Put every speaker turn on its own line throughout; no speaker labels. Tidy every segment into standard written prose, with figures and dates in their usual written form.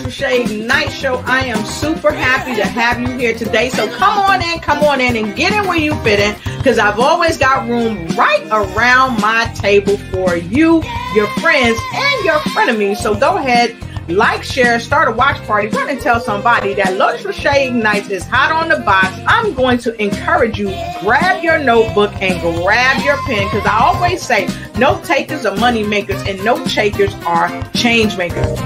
Riche show. I am super happy to have you here today. So come on in and get in where you fit in, because I've always got room right around my table for you, your friends, and your frenemies. So go ahead, like, share, start a watch party, run and tell somebody that Lotus Richeignites is hot on the box. I'm going to encourage you, grab your notebook and grab your pen, because I always say note takers are money makers and note takers are change makers.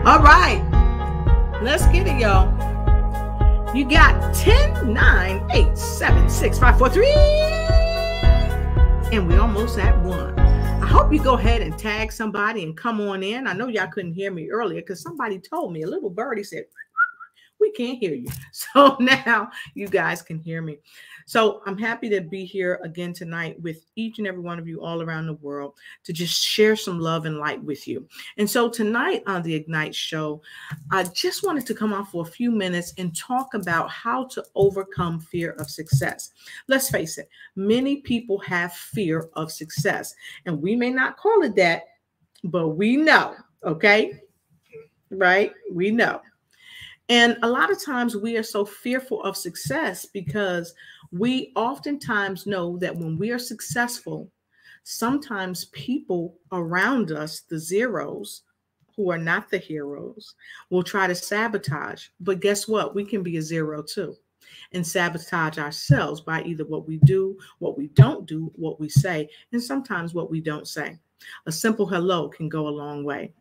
All right, let's get it, y'all. You got 10, 9, 8, 7, 6, 5, 4, 3, and we almost at 1. I hope you go ahead and tag somebody and come on in. I know y'all couldn't hear me earlier because somebody told me, a little birdie said, we can't hear you. So now you guys can hear me. So I'm happy to be here again tonight with each and every one of you all around the world to just share some love and light with you. And so tonight on the Ignite show, I just wanted to come on for a few minutes and talk about how to overcome fear of success. Let's face it, many people have fear of success, and we may not call it that, but we know, okay? Right? We know. And a lot of times we are so fearful of success because we oftentimes know that when we are successful, sometimes people around us, the zeros, who are not the heroes, will try to sabotage. But guess what? We can be a zero too and sabotage ourselves by either what we do, what we don't do, what we say, and sometimes what we don't say. A simple hello can go a long way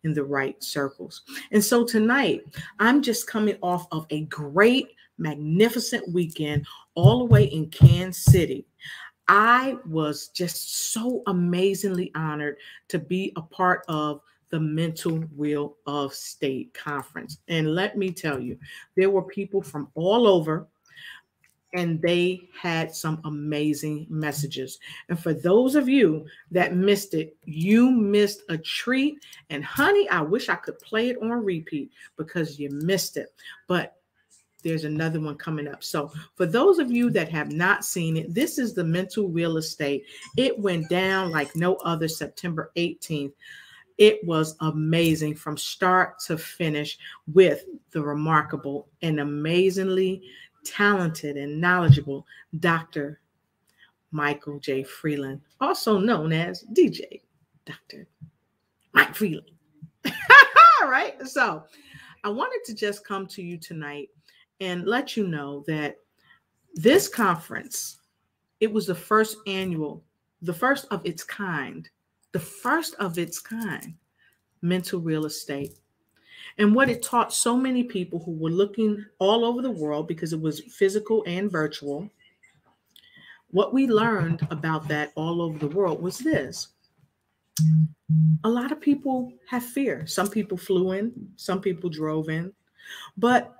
in the right circles. And so tonight, I'm just coming off of a great, magnificent weekend all the way in Kansas City. I was just so amazingly honored to be a part of the Mental Real Estate Conference. And let me tell you, there were people from all over, and they had some amazing messages. And for those of you that missed it, you missed a treat. And honey, I wish I could play it on repeat because you missed it. But there's another one coming up. So for those of you that have not seen it, this is the Mental Real Estate. It went down like no other, September 18th. It was amazing from start to finish with the remarkable and amazingly talented and knowledgeable Dr. Michael J. Freeland, also known as DJ Dr. Mike Freeland. All right. So I wanted to just come to you tonight and let you know that this conference, it was the first annual, the first of its kind, mental real estate. And what it taught so many people who were looking all over the world, because it was physical and virtual, what we learned about that all over the world was this. A lot of people have fear. Some people flew in, some people drove in, but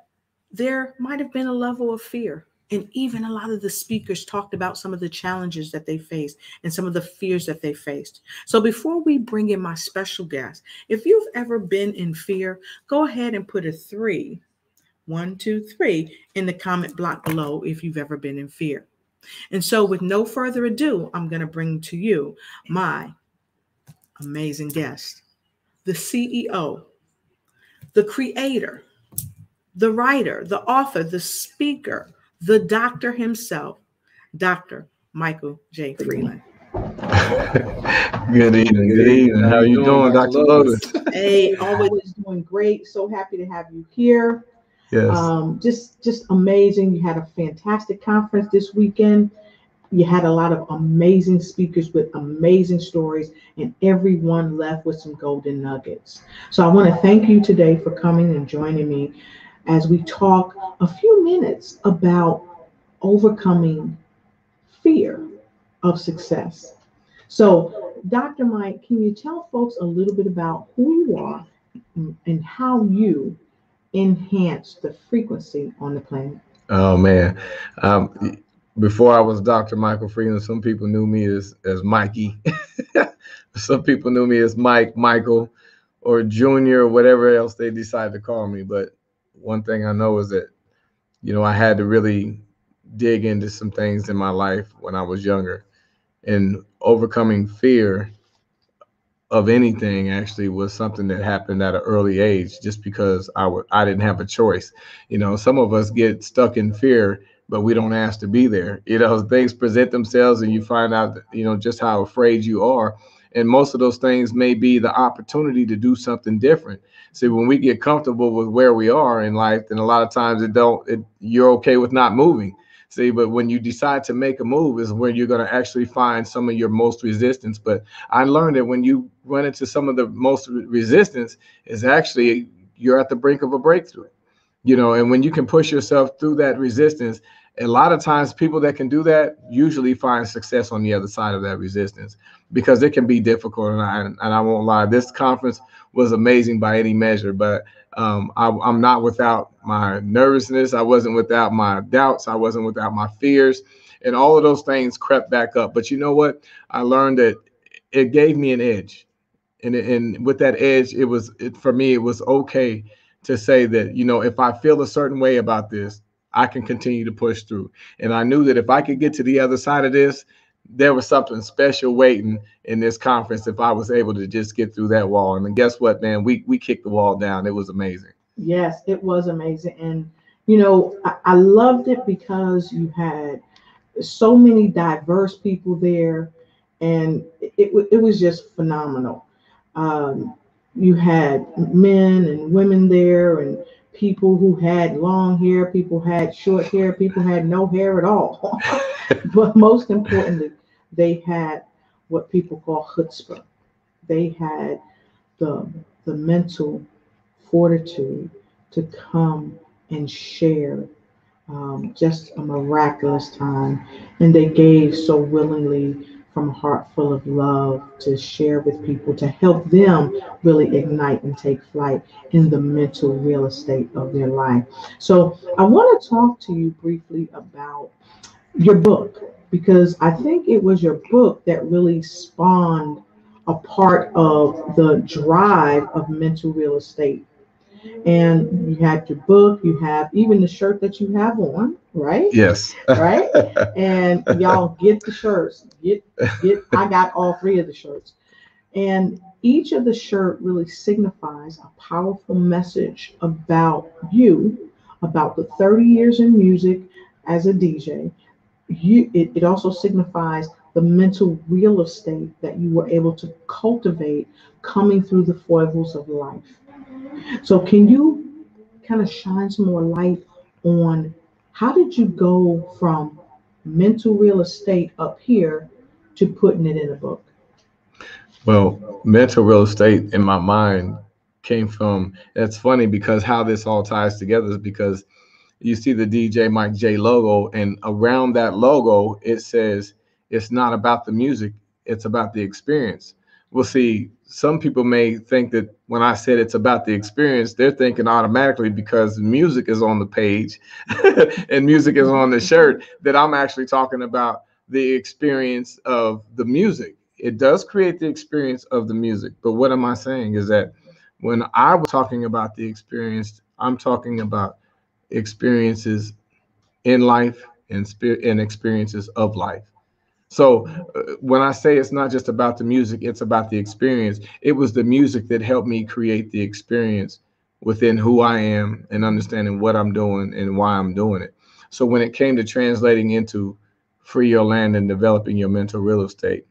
there might have been a level of fear. And even a lot of the speakers talked about some of the challenges that they faced and some of the fears that they faced. So before we bring in my special guest, if you've ever been in fear, go ahead and put a 3, 1, 2, 3 in the comment block below if you've ever been in fear. And so with no further ado, I'm going to bring to you my amazing guest, the CEO, the creator, the writer, the author, the speaker, the doctor himself, Dr. Michael J. Freeland.
Good evening. Good evening. How are you doing, Dr. Lotus?
Hey, always doing great. So happy to have you here.
Yes.
Just amazing. You had a fantastic conference this weekend. You had a lot of amazing speakers with amazing stories, and everyone left with some golden nuggets. So I want to thank you today for coming and joining me as we talk a few minutes about overcoming fear of success. So, Dr. Mike, can you tell folks a little bit about who you are and how you enhance the frequency on the planet?
Oh man. Before I was Dr. Michael Freeland, some people knew me as Mikey. Some people knew me as Mike, Michael, or Junior, or whatever else they decided to call me. But one thing I know is that, I had to really dig into some things in my life when I was younger, and overcoming fear of anything actually was something that happened at an early age, just because I didn't have a choice. Some of us get stuck in fear, but we don't ask to be there. Things present themselves and you find out that, just how afraid you are. And most of those things may be the opportunity to do something different. See, when we get comfortable with where we are in life, then a lot of times you're okay with not moving. See, but when you decide to make a move is where you're going to actually find some of your most resistance. But I learned that when you run into some of the most resistance is actually you're at the brink of a breakthrough, and when you can push yourself through that resistance, a lot of times people that can do that usually find success on the other side of that resistance, because it can be difficult. And I won't lie, this conference was amazing by any measure, but I'm not without my nervousness. I wasn't without my doubts. I wasn't without my fears, and all of those things crept back up. But you know what? I learned that it gave me an edge, and with that edge, for me, it was okay to say that, if I feel a certain way about this, I can continue to push through. And I knew that if I could get to the other side of this, there was something special waiting in this conference if I was able to just get through that wall. And then guess what, man? We kicked the wall down. It was amazing.
Yes, it was amazing. And, I loved it because you had so many diverse people there, and it was just phenomenal. You had men and women there, and people who had long hair, people had short hair, people had no hair at all. But most importantly, they had what people call chutzpah. They had the mental fortitude to come and share just a miraculous time. And they gave so willingly from a heart full of love to share with people, to help them really ignite and take flight in the mental real estate of their life. So I want to talk to you briefly about your book, because I think it was your book that really spawned a part of the drive of mental real estate. And you had your book, you have even the shirt that you have on, right?
Yes.
Right? And y'all get the shirts. I got all 3 of the shirts. And each of the shirt really signifies a powerful message about you, about the 30 years in music as a DJ. It also signifies the mental real estate that you were able to cultivate coming through the foibles of life. So can you kind of shine some more light on how did you go from mental real estate up here to putting it in a book?
Well, mental real estate in my mind came from. That's funny because how this all ties together is because you see the DJ Mike J logo, and around that logo, it says it's not about the music, it's about the experience. Well, see, some people may think that when I said it's about the experience, they're thinking automatically because music is on the page and music is on the shirt that I'm actually talking about the experience of the music. It does create the experience of the music. But what am I saying is that when I was talking about the experience, I'm talking about experiences in life and spirit and experiences of life. So when I say it's not just about the music, it's about the experience. It was the music that helped me create the experience within who I am and understanding what I'm doing and why I'm doing it. So when it came to translating into free your land and developing your mental real estate,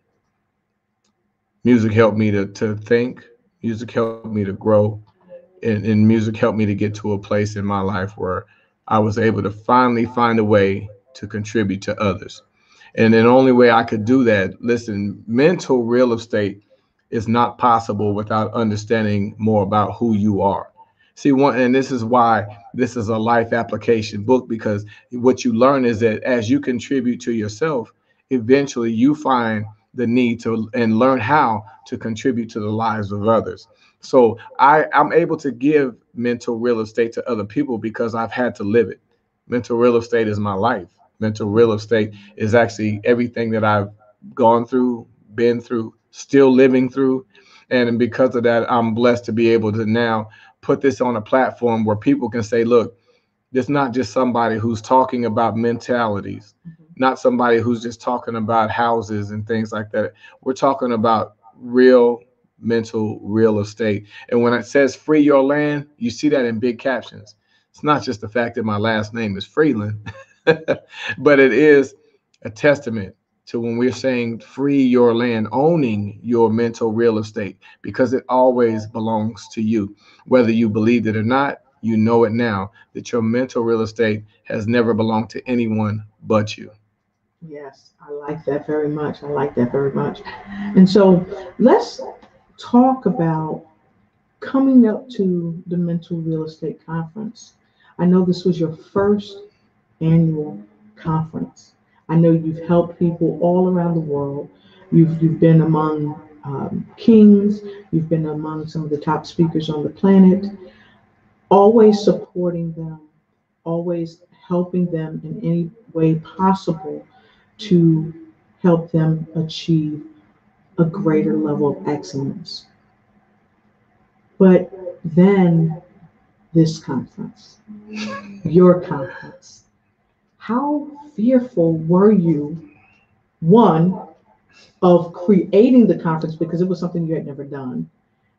music helped me to think, music helped me to grow, and music helped me to get to a place in my life where I was able to finally find a way to contribute to others. And the only way I could do that, listen, mental real estate is not possible without understanding more about who you are. See, one, and this is why this is a life application book, because what you learn is that as you contribute to yourself, eventually you find the need to and learn how to contribute to the lives of others. So I'm able to give mental real estate to other people because I've had to live it. Mental real estate is my life. Mental real estate is actually everything that I've gone through, been through, still living through. And because of that, I'm blessed to be able to now put this on a platform where people can say, look, there's not just somebody who's talking about mentalities, not somebody who's just talking about houses and things like that. We're talking about real mental real estate. And when it says free your land, you see that in big captions. It's not just the fact that my last name is Freeland, but it is a testament to when we're saying free your land, owning your mental real estate, because it always belongs to you. Whether you believe it or not, you know it now that your mental real estate has never belonged to anyone but you.
Yes, I like that very much. I like that very much. And so let's talk about coming up to the Mental Real Estate Conference. I know this was your first annual conference. I know you've helped people all around the world. You've been among kings. You've been among some of the top speakers on the planet, always supporting them, always helping them in any way possible to help them achieve a greater level of excellence. But then this conference, your conference, how fearful were you, one, of creating the conference because it was something you had never done?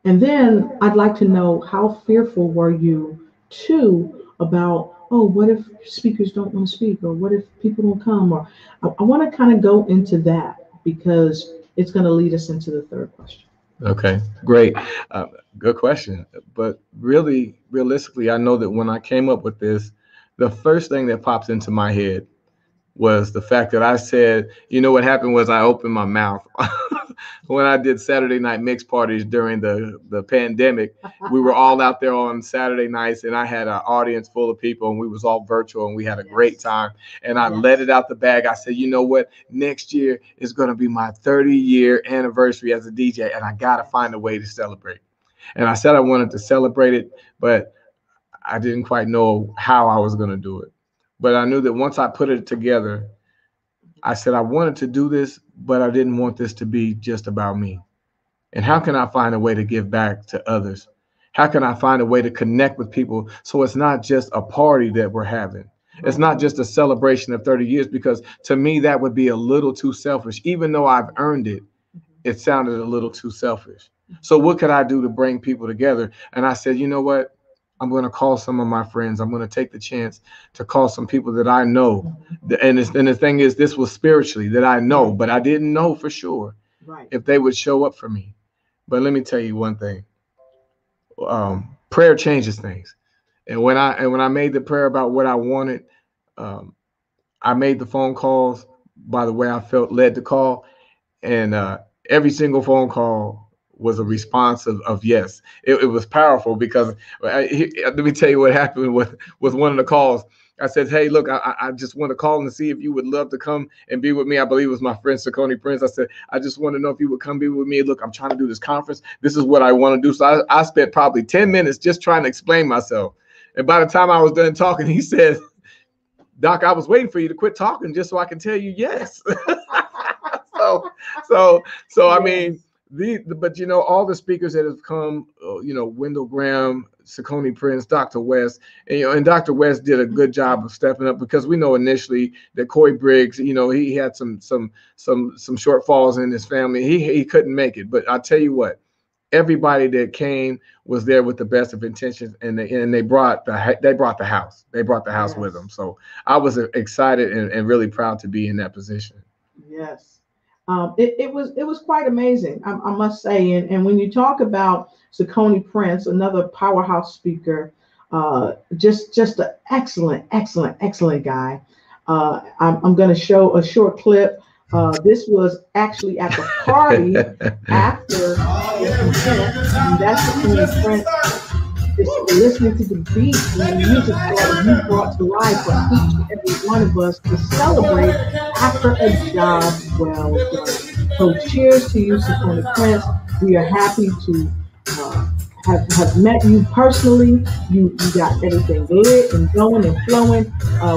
And then I'd like to know how fearful were you, two, about, oh, what if speakers don't want to speak? Or what if people don't come? Or I want to kind of go into that because it's going to lead us into the third question.
Okay, great. Uh, Good question. But really, realistically, I know that when I came up with this, the first thing that pops into my head was the fact that I said, you know, what happened was I opened my mouth. When I did Saturday night mix parties during the pandemic, we were all out there on Saturday nights, and I had an audience full of people, and we was all virtual, and we had a great time. And I let it out the bag. I said, you know what? Next year is going to be my 30-year anniversary as a DJ, and I got to find a way to celebrate. And I said I wanted to celebrate it, but I didn't quite know how I was going to do it. But I knew that once I put it together, I said I wanted to do this, but I didn't want this to be just about me. And how can I find a way to give back to others? How can I find a way to connect with people so it's not just a party that we're having? It's not just a celebration of 30 years, because to me, that would be a little too selfish. Even though I've earned it, it sounded a little too selfish. So what could I do to bring people together? And I said, you know what? I'm going to call some of my friends. I'm going to take the chance to call some people that I know. And the thing is, this was spiritually that I know, but I didn't know for sure if they would show up for me. But let me tell you one thing. Prayer changes things. And when I made the prayer about what I wanted, um, I made the phone calls by the way I felt led to call. And every single phone call was a response of yes. It was powerful because let me tell you what happened with one of the calls. I said, hey, look, I just want to call and see if you would love to come and be with me. I believe it was my friend Saucony Prince. I said, I just want to know if you would come be with me. Look, I'm trying to do this conference. This is what I want to do. So I spent probably 10 minutes just trying to explain myself. And by the time I was done talking, he said, Doc, I was waiting for you to quit talking just so I can tell you yes. so I mean, but you know, all the speakers that have come, you know, Wendell Graham, Saucony Prince, Dr. West, and, you know, and Dr. West did a good job of stepping up, because we know initially that Corey Briggs, you know, he had some shortfalls in his family. He couldn't make it. But I'll tell you what, everybody that came was there with the best of intentions, and they brought the house. They brought the house
Yes.
with them. So I was excited and really proud to be in that position.
Yes. It was quite amazing, I must say. And when you talk about Saucony Prince, another powerhouse speaker, just an excellent guy. I'm going to show a short clip. This was actually at the party after the event, and that's Saucony Prince. Just listening to the beat and the music that you brought to life for each and every one of us to celebrate after a job well done. So cheers to you, Saucony Prince. We are happy to have met you personally. You got everything lit and going and flowing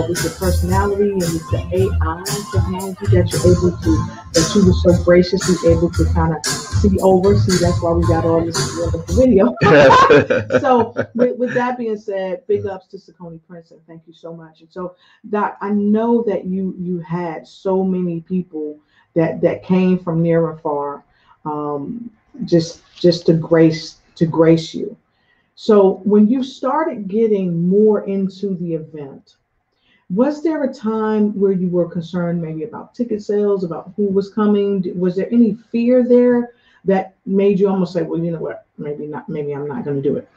with your personality and with the AI technology that you're able to, that you were so graciously able to kind of see over. See, that's why we got all this wonderful video. So with that being said, big ups to Saucony Prince, and thank you so much. And so, Doc, I know that you had so many people that came from near and far, just to grace you. So when you started getting more into the event, was there a time where you were concerned maybe about ticket sales, about who was coming? Was there any fear there that made you almost say, well, you know what, maybe I'm not going to do it?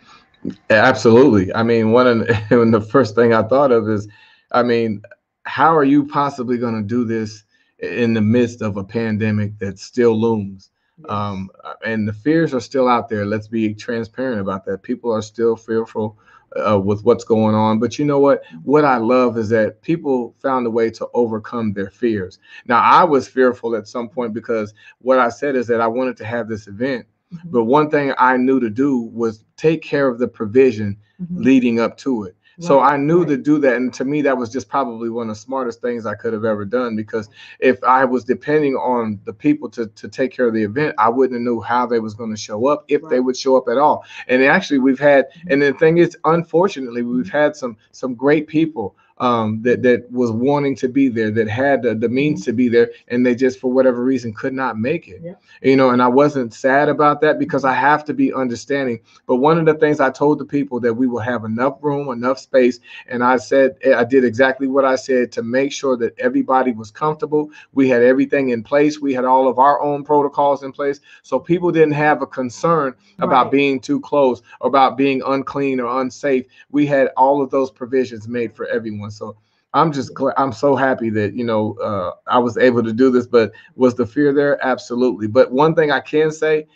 Absolutely. I mean, the first thing I thought of is, I mean, how are you possibly going to do this in the midst of a pandemic that still looms? Yes. And the fears are still out there. Let's be transparent about that. People are still fearful with what's going on. But you know what? What I love is that people found a way to overcome their fears. Now, I was fearful at some point, because what I said is that I wanted to have this event. Mm-hmm. But one thing I knew to do was take care of the provision mm-hmm. leading up to it. So I knew to do that. And to me, that was just probably one of the smartest things I could have ever done, because if I was depending on the people to take care of the event, I wouldn't have knew how they was going to show up, if they would show up at all. And actually we've had, and the thing is, unfortunately, we've had some great people that was wanting to be there, that had the means to be there, and they just, for whatever reason, could not make it. Yeah. You know, and I wasn't sad about that, because I have to be understanding. But one of the things I told the people, that we will have enough room, enough space, and I said, I did exactly what I said to make sure that everybody was comfortable. We had everything in place. We had all of our own protocols in place, so people didn't have a concern about being too close, or about being unclean or unsafe. We had all of those provisions made for everyone. So I'm just glad, I'm so happy that, you know, I was able to do this. But was the fear there? Absolutely. But one thing I can say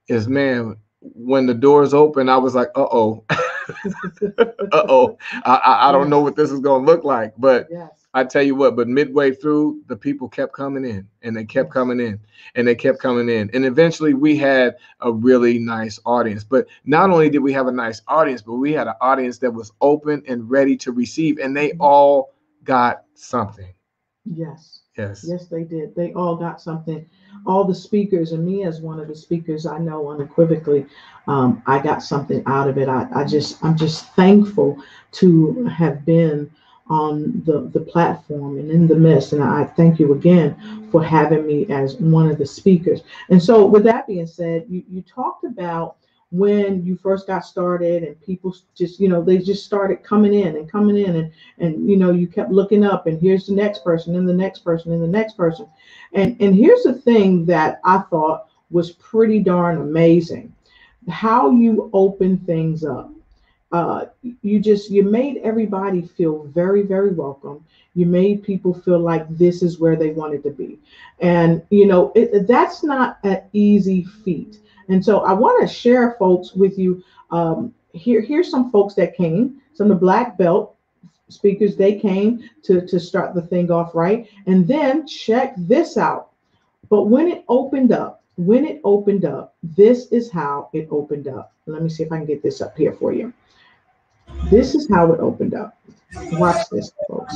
is, man, when the doors open, I was like, uh-oh, uh-oh, I don't know what this is going to look like. But I tell you what, but midway through, the people kept coming in, and they kept coming in, and they kept coming in. And eventually we had a really nice audience. But not only did we have a nice audience, but we had an audience that was open and ready to receive, and they all got something.
Yes, they did. They all got something. All the speakers, and me as one of the speakers, I know unequivocally, I got something out of it. I'm just thankful to have been on the platform and in the midst. And I thank you again for having me as one of the speakers. And so with that being said, you talked about when you first got started, and people just, you know, they just started coming in, and you know, you kept looking up, and here's the next person, and the next person, and the next person. And here's the thing that I thought was pretty darn amazing, how you open things up. You made everybody feel very, very welcome. You made people feel like this is where they wanted to be. And, you know, that's not an easy feat. And so I want to share folks with you. Here's some folks that came, some of the black belt speakers. They came to start the thing off right. And then check this out. But when it opened up, this is how it opened up. Let me see if I can get this up here for you. This is how it opened up. Watch this, folks.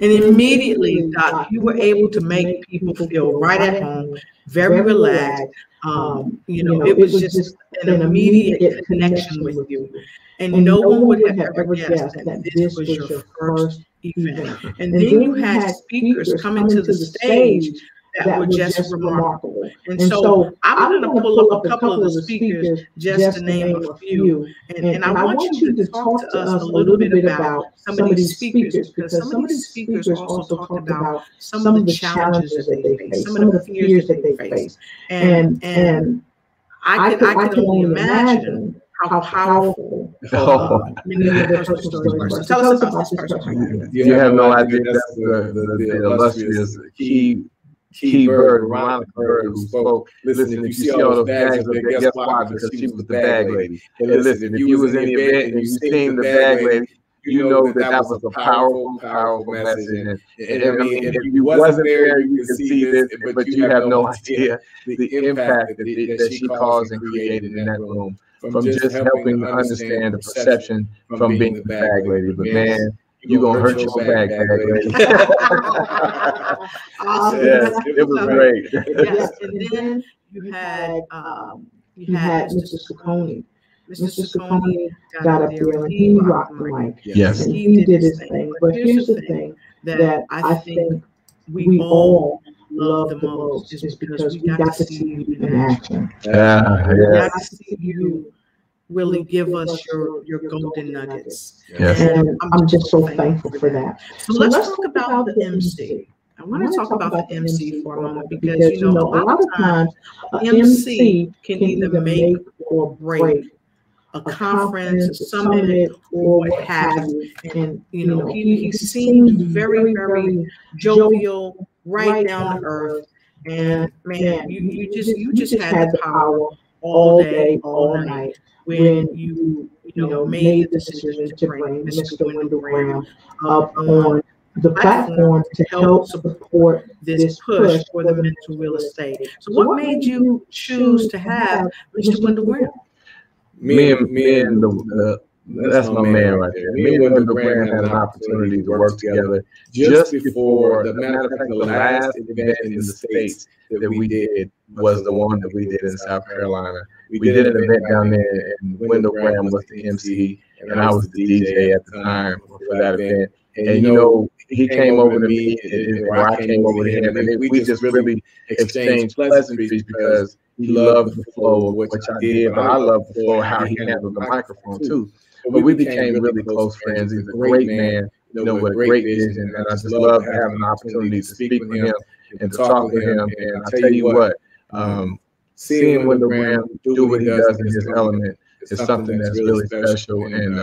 And immediately, Doc, you were able to make people feel right at home, very relaxed. It was just an immediate connection with you. And no one would have ever guessed that this was your first event. And then you had speakers coming to the stage that were just remarkable. And so I'm going to pull up a couple of the speakers just to name a few. And I want you to talk to us a little bit about some of these speakers, because some of these speakers also talked about some of the challenges that they face, some of the fears that they face. And I can only imagine how powerful many of their personal stories were. Tell us about this person.
You have no idea. That's the illustrious key bird, Veronica Bird, who spoke. Listen, if you see all those bags up there, guess why? Because she was the bag lady. And listen, if you was in the event and you seen the bag lady, you know that was a powerful, powerful message. And I mean, if you wasn't there, you can see this, but you have no idea the impact that she caused and created in that room, from just helping to understand the perception from being the bag lady. But man, you're going to hurt your bag lady.
Awesome.
Yes, it was great.
Yes, and then you had Mr. Ciccone. Mr. Ciccone got up there and he rocked the mic.
Yes.
And he did his thing. But here's the thing that I think we all love the most, is because we got to see you in action. We got to see you really give us your golden nuggets.
Yes.
And I'm just so thankful for that. So let's talk about the MC. I want to talk about the MC for a moment, because a lot of times MC can either make or break a conference, a summit, or what have you. And he seemed very, very jovial, right down to earth. And man, you just had the power all day, all night, when you made the decision to bring Mr. Wendell Graham up on the platform to help support this push for the mental real estate. So what made you choose to have Mr. Wendell Graham?
Me and that's my man right there. Me and Wendell Graham had an opportunity to work together just before, matter of fact, the last event in the States that we did was the one that we did in South Carolina. We did an event down there, and Wendell Graham was the MC, and I was the DJ at the time for that event. And he came over to me, or I came over to him, and we just really exchanged pleasantries, because he loved the flow of what I did, but I loved the flow of how he handled the microphone too. But we became really close friends. He's a great man, with a great vision, and I just love having an opportunity to speak with him and to talk to him. And I tell you what, seeing Wendell Graham do what he does in his element is something that's really special. And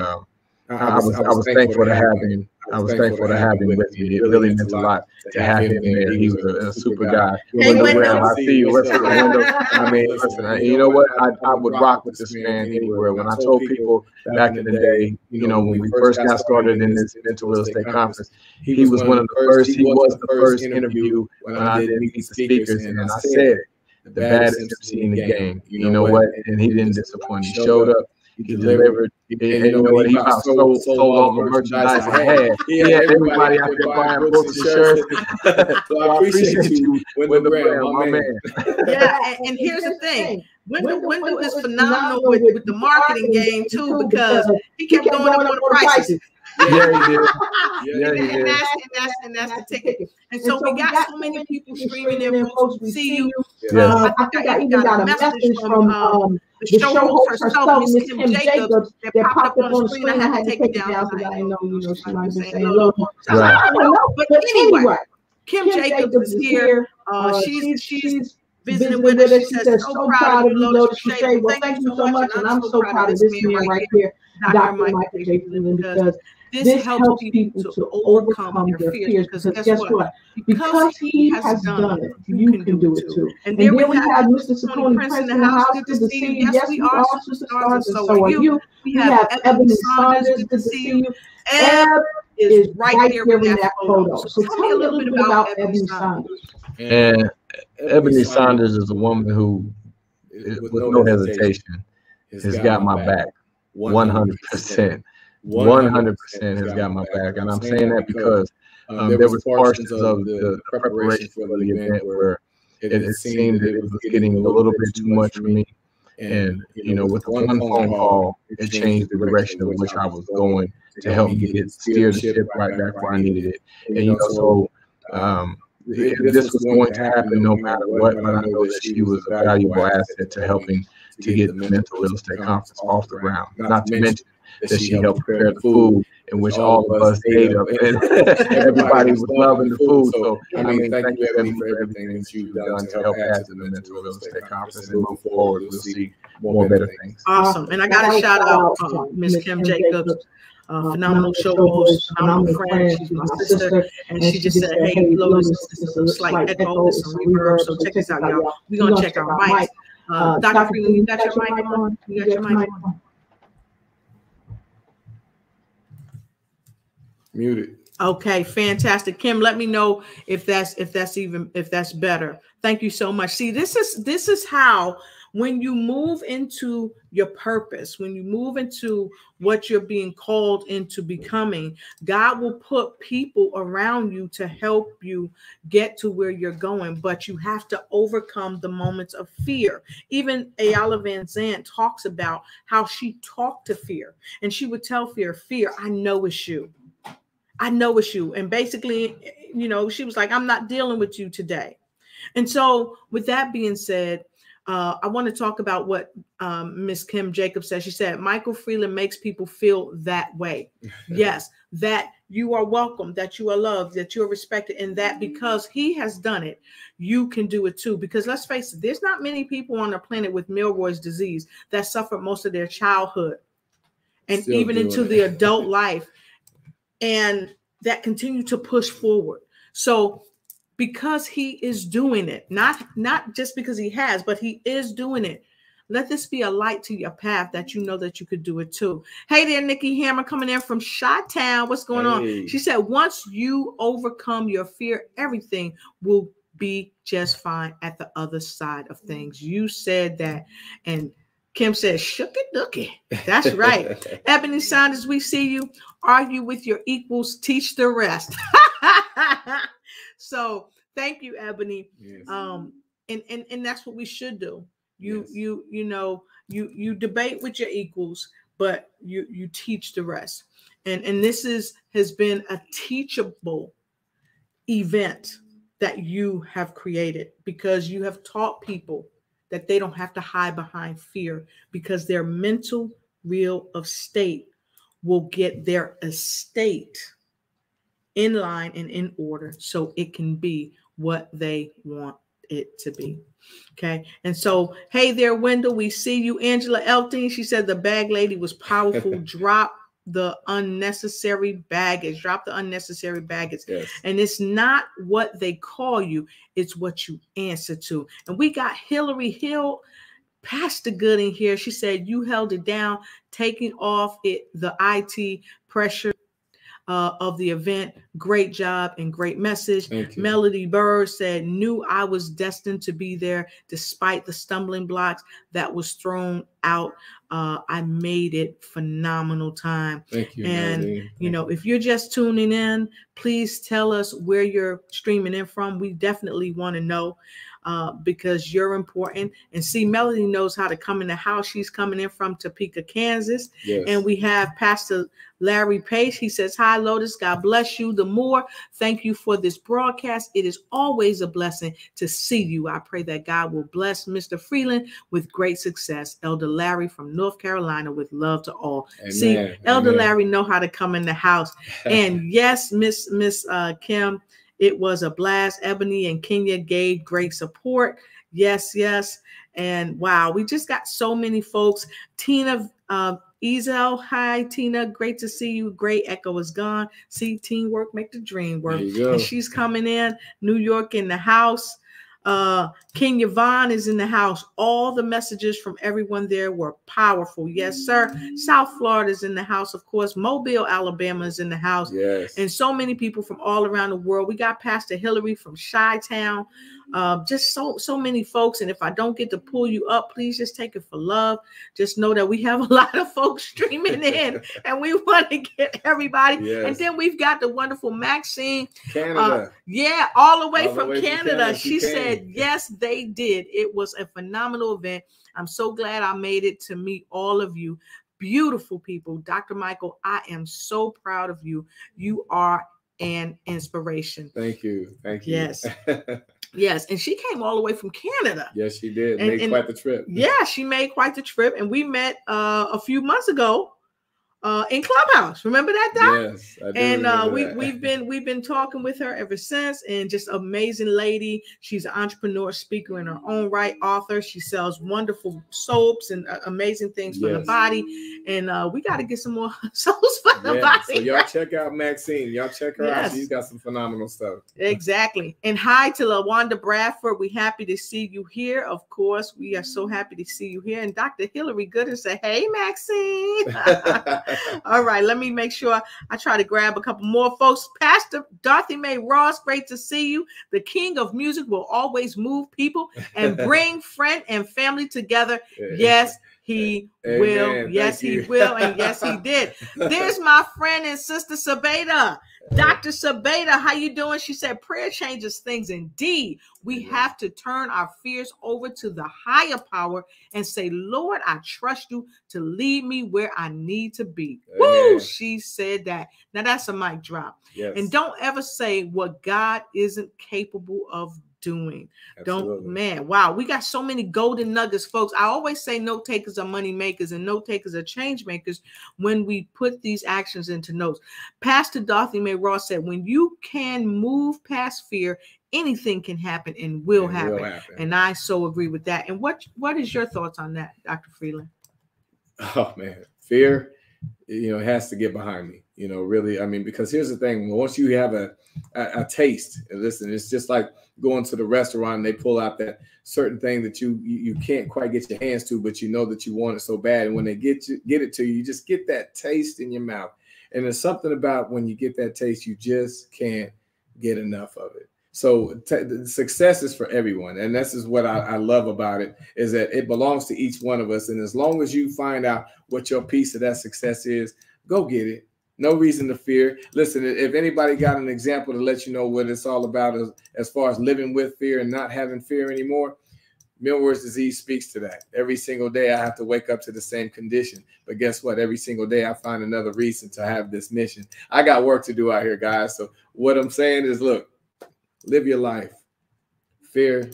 I was thankful to have him. I was thankful to have him with me. It really meant a lot to have him there. He was a super guy. Wendell Graham, I see you. Listen, Wendell. I mean, listen. You know what? I would rock with this man anywhere. When I told people back in the day, when we first got started in this mental real estate conference, he was one of the first. He was the first interview when I did meet the speakers, and I said, the baddest MC in the game. You know what? And he didn't disappoint. He showed up. He delivered. And you know what? He about sold all the merchandise I had. He had everybody out there buying books and shirts. So I appreciate you, Wendell Graham, my man.
Yeah, and here's the thing. Wendell is phenomenal with the marketing game too, because he kept going up on the prices.
Yeah, he did. Yeah, he did.
And that's the ticket. And so we got so many people streaming in. Folks, we see you. I think I even got a message from the show host herself, Miss Kim Jacobs, that popped up on the screen. I had to take it down because I didn't know, she might have been saying hello. But anyway, Kim Jacobs is here. She's visiting with us. She says, so proud of you, Lotus Riche. Well, thank you so much. And I'm so proud of this man right here, Dr. Michael J. Freeland, because this helps people to overcome their fears. Because guess what? Because he has done it, you can do it too. And then we have Mr. Saccone Prince in the house. Good to see you. Yes, we are superstars, and so are you. We have Ebony Saunders. Good to see you. Eb is right there in that photo. So tell me a little bit about Ebony Saunders.
And Ebony Saunders is a woman who, with no hesitation, has got my back 100%. 100% has got my back. And I'm saying that because there was portions of the preparation for the event where it seemed that it was getting a little bit too much for me. And, you know, with one phone call, it changed the direction of which I was going to help me steer the ship right back where I needed it. And, you know, so this was going to happen no matter what, but I know that she was a valuable asset to helping to get the Mental Real Estate Conference off the ground. Not to mention that she helped prepare the food, in which all of us ate up, and everybody was loving the food. So, I mean, thank you, Ebony, for everything that you've done to help add to the Mental Real Estate Conference, and move forward. We'll see more better things.
Awesome. And I got to shout out Miss Kim Jacobs. Phenomenal show host, phenomenal friend. She's my sister, and she just said, "Hey, Lotus, this is a slight echo, this is some reverb. So check this out, y'all. We're gonna check our mics. Dr. Freeland, you got your mic on? You got your mic on?
Muted.
Okay, fantastic. Kim, let me know if that's better. Thank you so much. See, this is how, when you move into your purpose, when you move into what you're being called into becoming, God will put people around you to help you get to where you're going, but you have to overcome the moments of fear. Even Ayala Van Zandt talks about how she talked to fear, and she would tell fear, I know it's you. I know it's you. And basically, you know, she was like, I'm not dealing with you today. And so with that being said, I want to talk about what Miss Kim Jacobs said. She said, Michael Freeland makes people feel that way. Yes, that you are welcome, that you are loved, that you're respected, and that because he has done it, you can do it too. Because let's face it, there's not many people on the planet with Milroy's disease that suffered most of their childhood and still even into the adult life, and that continue to push forward. So because he is doing it, not just because he has, but he is doing it, let this be a light to your path that you know that you could do it too. Hey there, Nikki Hammer coming in from Chi-Town. What's going on? She said, once you overcome your fear, everything will be just fine at the other side of things. You said that. And Kim says, shook it, dookie. That's right. Ebony Saunders, we see you. Argue with your equals, teach the rest. So thank you, Ebony. Yes. And that's what we should do. You debate with your equals, but you teach the rest. And this has been a teachable event that you have created, because you have taught people that they don't have to hide behind fear, because their mental real estate will get their estate in line and in order so it can be what they want it to be. Okay. And so, hey there, Wendell, we see you. Angela Elting, she said the bag lady was powerful. Drop the unnecessary baggage. Drop the unnecessary baggage. Yes. And it's not what they call you, it's what you answer to. And we got Hillary Hill, Pastor Good in here. She said you held it down, taking off the IT pressure of the event. Great job and great message. Melody Bird said, knew I was destined to be there despite the stumbling blocks that was thrown out. I made it. Phenomenal time. Thank you. And Melody, you know, if you're just tuning in, please tell us where you're streaming in from. We definitely want to know. Because you're important. And see, Melody knows how to come in the house. She's coming in from Topeka, Kansas. Yes. And we have Pastor Larry Page. He says, hi, Lotus. God bless you. The more. Thank you for this broadcast. It is always a blessing to see you. I pray that God will bless Mr. Freeland with great success. Elder Larry from North Carolina, with love to all. Amen. See, Elder Larry know how to come in the house. And yes, Miss Kim It was a blast. Ebony and Kenya gave great support. Yes, yes. And wow, we just got so many folks. Tina Ezel, hi Tina, great to see you. Great echo is gone. See, teamwork make the dream work. And she's coming in. New York in the house. Kenya Vaughn is in the house. All the messages from everyone there were powerful. Yes, sir. South Florida is in the house, of course. Mobile, Alabama is in the house.
Yes.
And so many people from all around the world. We got Pastor Hillary from Chi-Town. Just so many folks. And if I don't get to pull you up, please just take it for love. Just know that we have a lot of folks streaming in and we want to get everybody.
Yes.
And then we've got the wonderful Maxine.
Canada.
Yeah, all the way from Canada. She said, yes, they did. It was a phenomenal event. I'm so glad I made it to meet all of you. Beautiful people. Dr. Michael, I am so proud of you. You are an inspiration.
Thank you. Thank you.
Yes. Yes, and she came all the way from Canada.
Yes, she did. Made quite the trip.
Yeah, she made quite the trip. And we met a few months ago in Clubhouse. Remember that, Doc?
Yes, I do.
And we've been talking with her ever since. And just amazing lady. She's an entrepreneur, speaker in her own right, author. She sells wonderful soaps and amazing things for the body. And we got to get some more soaps for the body.
So y'all check out Maxine. Y'all check her out. She's got some phenomenal stuff.
Exactly. And hi to LaWanda Bradford. We're happy to see you here. Of course, we are so happy to see you here. And Dr. Hillary Gooden said, hey, Maxine. All right, let me make sure I try to grab a couple more folks. Pastor Dorothy Mae Ross, great to see you. The king of music will always move people and bring friend and family together. Yes, he will. Yes, he will. And yes, he did. There's my friend and sister Sabeda. Dr. Sabeda, how you doing? She said, prayer changes things indeed. We have to turn our fears over to the higher power and say, Lord, I trust you to lead me where I need to be. Woo! She said that. Now that's a mic drop.
Yes.
And don't ever say what God isn't capable of doing.
Absolutely.
Man, wow, we got so many golden nuggets, folks. I always say note takers are money makers and note takers are change makers when we put these actions into notes. Pastor Dorothy Mae Ross said, when you can move past fear, anything can happen and will happen. And I so agree with that. And what is your thoughts on that, Dr. Freeland?
Oh man, fear, has to get behind me. Really, I mean, because here's the thing: once you have a taste, and listen, it's just like going to the restaurant and they pull out that certain thing that you can't quite get your hands to, but you know that you want it so bad, and when they get it to you, you just get that taste in your mouth. And there's something about when you get that taste, you just can't get enough of it. So success is for everyone. And this is what I love about it, is that it belongs to each one of us. And as long as you find out what your piece of that success is, go get it. No reason to fear. Listen, if anybody got an example to let you know what it's all about as far as living with fear and not having fear anymore, Milward's disease speaks to that. Every single day I have to wake up to the same condition. But guess what? Every single day I find another reason to have this mission. I got work to do out here, guys. So what I'm saying is, look, live your life. Fear,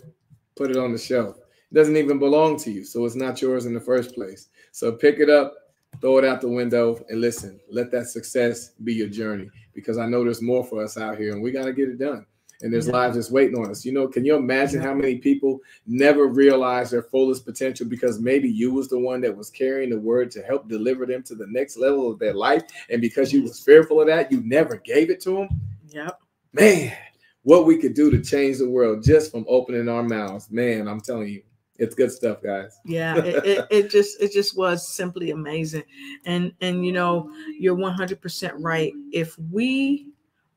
put it on the shelf. It doesn't even belong to you, so it's not yours in the first place. So pick it up, throw it out the window, and listen, let that success be your journey, because I know there's more for us out here, and we got to get it done. And there's lives just waiting on us. Can you imagine how many people never realize their fullest potential because maybe you was the one that was carrying the word to help deliver them to the next level of their life, and because you was fearful of that, you never gave it to them? Yep. Man, what we could do to change the world just from opening our mouths. Man, I'm telling you, it's good stuff, guys.
Yeah, it just was simply amazing. And you're 100% right. If we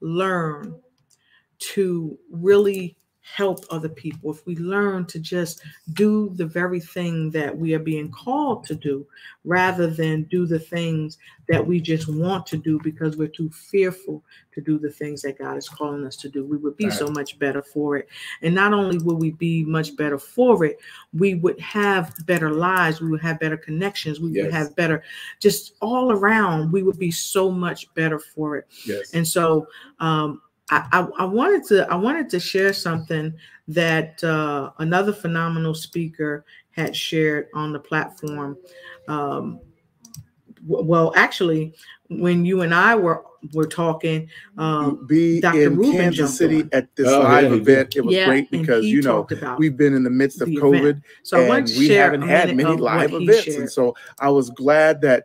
learn to really help other people, if we learn to just do the very thing that we are being called to do, rather than do the things that we just want to do because we're too fearful to do the things that God is calling us to do, we would be so much better for it. And not only will we be much better for it, we would have better lives, we would have better connections, we would have better, just all around, we would be so much better for it. And so I wanted to share something that another phenomenal speaker had shared on the platform. Well, actually, when you and I were talking,
be
Dr.
in
Rubin
Kansas City
on.
at this live event. It was great
and
because,
he
you know,
talked about
we've been in the midst of COVID
event. So I wanted to
we
share
haven't had many live
what he
events.
shared.
And so I was glad that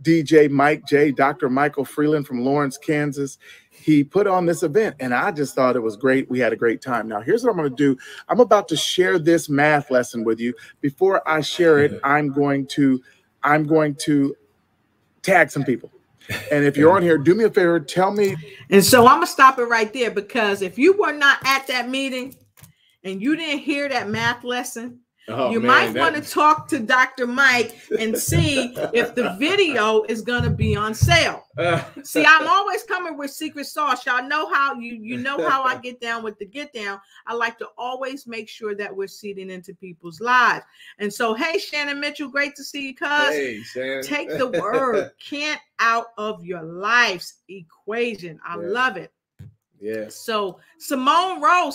DJ Mike J, Dr. Michael Freeland from Lawrence, Kansas, he put on this event, and I just thought it was great. We had a great time. Now, here's what I'm going to do. I'm about to share this math lesson with you. Before I share it, I'm going to tag some people. And if you're on here, do me a favor, tell me.
And so I'm going to stop it right there, because if you were not at that meeting and you didn't hear that math lesson, you might want to talk to Dr. Mike and see if the video is going to be on sale. See, I'm always coming with secret sauce. Y'all know how you know how I get down with the get down. I like to always make sure that we're seeding into people's lives. And so, hey, Shannon Mitchell, great to see you, cuz.
Hey, Shannon.
Take the word can't out of your life's equation. I love it.
Yes.
So Simone Rowe,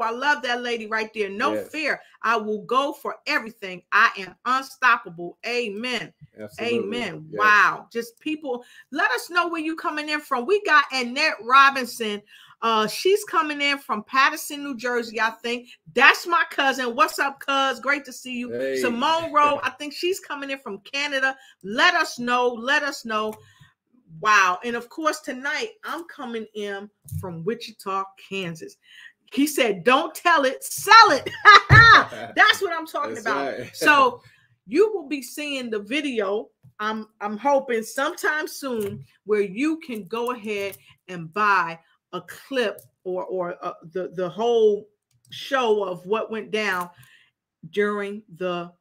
I love that lady right there. No fear. I will go for everything. I am unstoppable. Amen.
Absolutely.
Amen.
Yes.
Wow. Just people, let us know where you coming in from. We got Annette Robinson. She's coming in from Paterson, New Jersey, I think. That's my cousin. What's up, cuz? Great to see you.
Hey.
Simone Rowe, I think she's coming in from Canada. Let us know. Let us know. Wow. And of course, tonight I'm coming in from Wichita, Kansas. He said, don't tell it, sell it. That's what I'm talking about. Right. So you will be seeing the video. I'm hoping sometime soon where you can go ahead and buy a clip or the whole show of what went down during the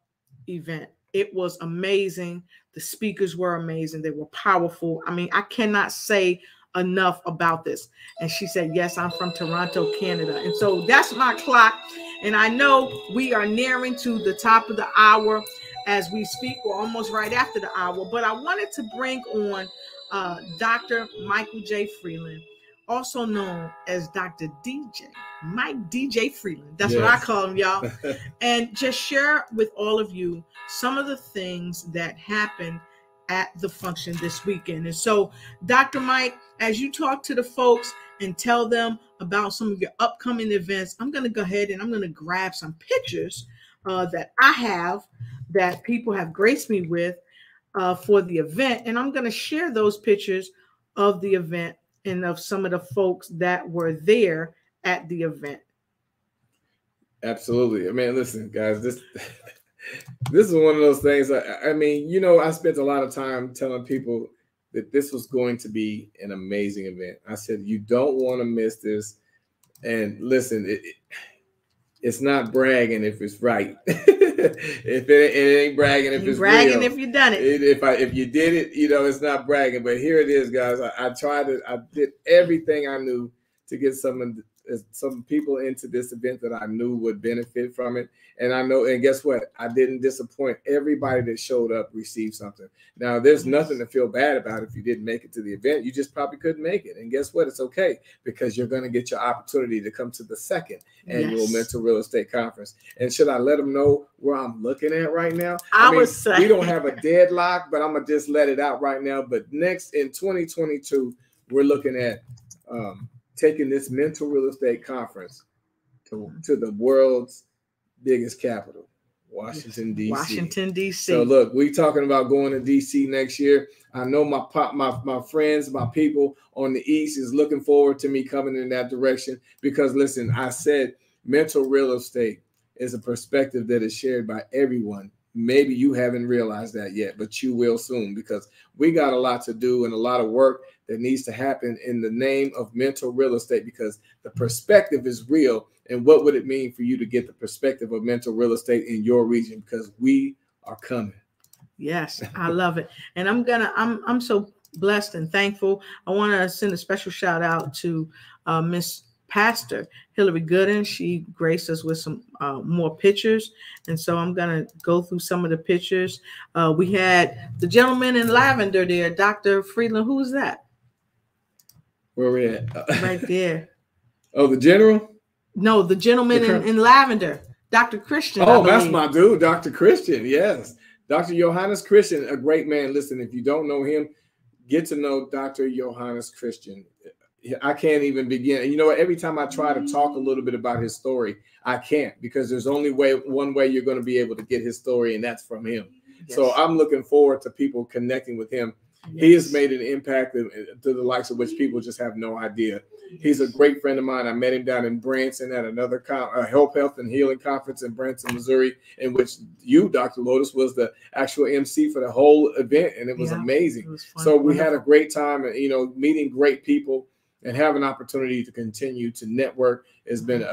event. It was amazing. The speakers were amazing. They were powerful. I mean, I cannot say enough about this. And she said, yes, I'm from Toronto, Canada. And so that's my clock. And I know we are nearing to the top of the hour as we speak. We're almost right after the hour. But I wanted to bring on Dr. Michael J. Freeland, also known as Dr. DJ, Mike DJ Freeland. That's what I call him, y'all. And just share with all of you some of the things that happened at the function this weekend. And so, Dr. Mike, as you talk to the folks and tell them about some of your upcoming events, I'm going to go ahead and I'm going to grab some pictures that I have that people have graced me with for the event. And I'm going to share those pictures of the event and of some of the folks that were there at the event.
Absolutely. I mean, listen, guys, this is one of those things. I mean, you know, I spent a lot of time telling people that this was going to be an amazing event. I said, you don't want to miss this. And listen, it's not bragging if it's right. If it ain't bragging if it's
bragging
real.
If you done it.
If you did it, you know, it's not bragging. But here it is, guys. I did everything I knew to get some people into this event that I knew would benefit from it. And I know, and guess what? I didn't disappoint. Everybody that showed up received something. Now, there's nothing to feel bad about if you didn't make it to the event. You just probably couldn't make it. And guess what? It's okay, because you're going to get your opportunity to come to the second annual Mental Real Estate Conference. And should I let them know where I'm looking at right now? I mean, we don't have a deadlock, but I'm going to just let it out right now. But next in 2022, we're looking at taking this Mental Real Estate Conference to the world's biggest capital, Washington, D.C.
Washington, D.C.
So look, we talking about going to D.C. next year. I know my friends, my people on the East is looking forward to me coming in that direction, because listen, I said mental real estate is a perspective that is shared by everyone. Maybe you haven't realized that yet, but you will soon, because we got a lot to do and a lot of work that needs to happen in the name of mental real estate, because the perspective is real. And what would it mean for you to get the perspective of mental real estate in your region? Because we are coming.
Yes, I love it. And I'm so blessed and thankful. I want to send a special shout out to Miss Pastor Hillary Gooden. She graced us with some more pictures. And so I'm going to go through some of the pictures. We had the gentleman in lavender there, Dr. Freeland. Who was that?
Where we at?
Right there.
Oh, the general?
No, the gentleman in lavender, Dr. Christian.
Oh, that's my dude, Dr. Christian. Yes. Dr. Johannes Christian, a great man. Listen, if you don't know him, get to know Dr. Johannes Christian. I can't even begin. And you know what? Every time I try to talk a little bit about his story, I can't, because there's only one way you're going to be able to get his story, and that's from him. Yes. So I'm looking forward to people connecting with him. Yes. He has made an impact to the likes of which people just have no idea. He's a great friend of mine. I met him down in Branson at another health and healing conference in Branson, Missouri, in which you, Dr. Lotus, was the actual MC for the whole event, and it was amazing. It was fun. So we had a great time, you know, meeting great people and have an opportunity to continue to network has been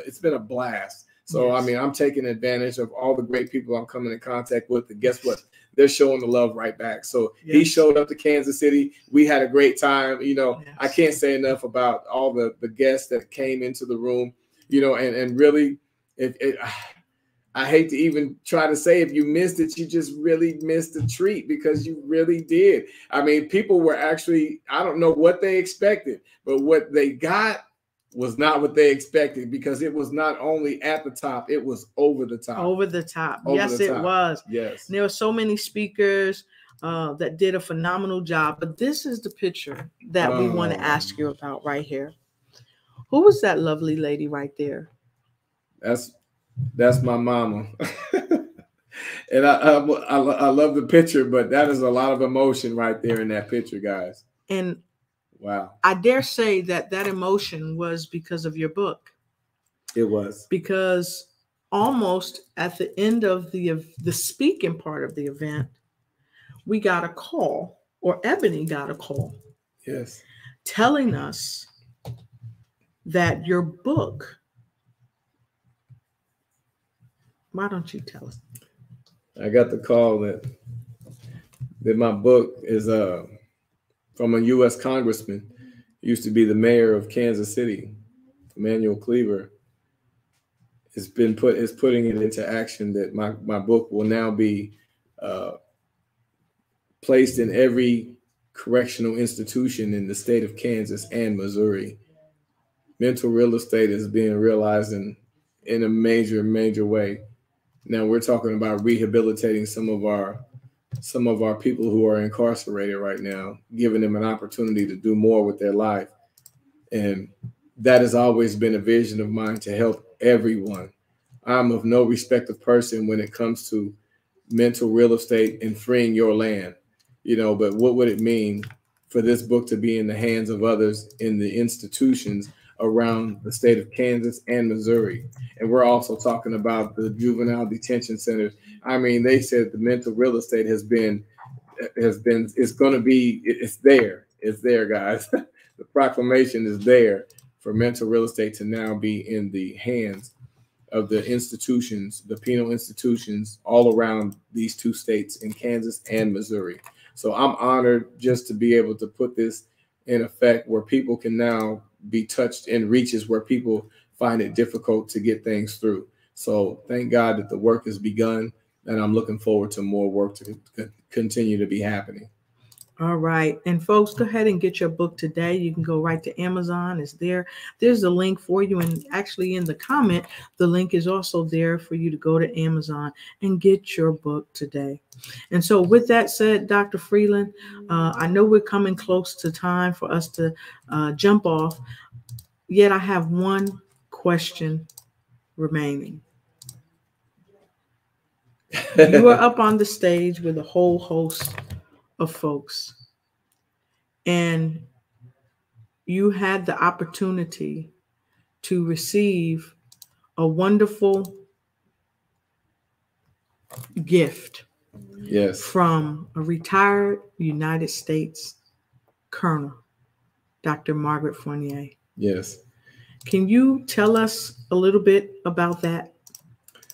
it's been a blast. So, yes. I mean, I'm taking advantage of all the great people I'm coming in contact with. And guess what? They're showing the love right back. So he showed up to Kansas City. We had a great time. You know, I can't say enough about all the guests that came into the room, you know, and really, I hate to even try to say, if you missed it, you just really missed a treat, because you really did. I mean, people were actually, I don't know what they expected, but what they got was not what they expected, because it was not only at the top, it was over the top. Over the top. Yes, it was. Yes. And there were so many speakers that did a phenomenal job. But this is the picture that we want to ask you about right here. Who was that lovely lady right there? That's my mama. And I love the picture, but that is a lot of emotion right there in that picture, guys. And wow. I dare say that emotion was because of your book. It was. Because almost at the end of the speaking part of the event, we got a call, or Ebony got a call. Yes. Telling us that your book, why don't you tell us? I got the call that my book is from a U.S. congressman, used to be the mayor of Kansas City, Emmanuel Cleaver, is putting it into action, that my book will now be placed in every correctional institution in the state of Kansas and Missouri. Mental real estate is being realized in a major way. Now we're talking about rehabilitating some of our people who are incarcerated right now, giving them an opportunity to do more with their life. And that has always been a vision of mine, to help everyone. I'm of no respect of person when it comes to mental real estate and freeing your land, you know, but what would it mean for this book to be in the hands of others in the institutions around the state of Kansas and Missouri? And we're also talking about the juvenile detention centers. I mean, they said the mental real estate it's there, guys. The proclamation is there for mental real estate to now be in the hands of the institutions, the penal institutions all around these two states, in Kansas and Missouri. So I'm honored just to be able to put this in effect, where people can now be touched in reaches where people find it difficult to get things through. So thank God that the work has begun, and I'm looking forward to more work to continue to be happening. All right. And folks, go ahead and get your book today. You can go right to Amazon. It's there. There's a link for you. And actually in the comment, the link is also there for you to go to Amazon and get your book today. And so with that said, Dr. Freeland, I know we're coming close to time for us to jump off. Yet I have one question remaining. You are up on the stage with a whole host of folks, and you had the opportunity to receive a wonderful gift, yes, from a retired United States Colonel, Dr. Margaret Fournier. Yes. Can you tell us a little bit about that?